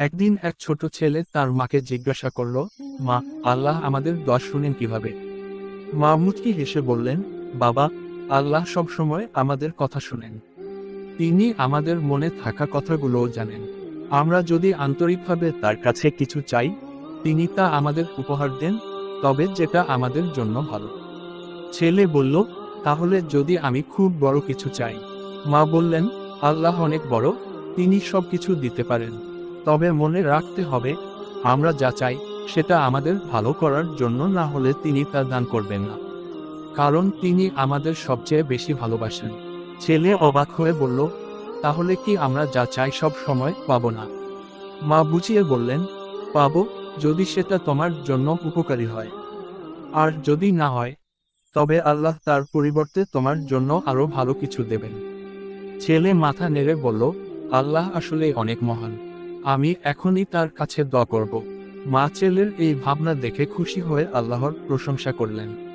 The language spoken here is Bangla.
একদিন এক ছোট ছেলে তার মাকে জিজ্ঞাসা করল, মা, আল্লাহ আমাদের দোয়া শুনেন কিভাবে? মা মুচকি হেসে বললেন, বাবা, আল্লাহ সব সময় আমাদের কথা শুনেন। তিনি আমাদের মনে থাকা কথাগুলোও জানেন। আমরা যদি আন্তরিকভাবে তার কাছে কিছু চাই, তিনি তা আমাদের উপহার দেন, তবে যেটা আমাদের জন্য ভালো। ছেলে বলল, তাহলে যদি আমি খুব বড় কিছু চাই? মা বললেন, আল্লাহ অনেক বড়, তিনি সব কিছু দিতে পারেন। তবে মনে রাখতে হবে, আমরা যা চাই সেটা আমাদের ভালো করার জন্য না হলে তিনি তা দান করবেন না। কারণ তিনি আমাদের সবচেয়ে বেশি ভালোবাসেন। ছেলে অবাক হয়ে বলল, তাহলে কি আমরা যা চাই সব সময় পাবো না? মা বুঝিয়ে বললেন, পাবো, যদি সেটা তোমার জন্য উপকারী হয়। আর যদি না হয়, তবে আল্লাহ তার পরিবর্তে তোমার জন্য আরো ভালো কিছু দেবেন। ছেলে মাথা নেড়ে বলল, আল্লাহ আসলে অনেক মহান, আমি এখনই তার কাছে দোয়া করব। মা ছেলের এই ভাবনা দেখে খুশি হয়ে আল্লাহর প্রশংসা করলেন।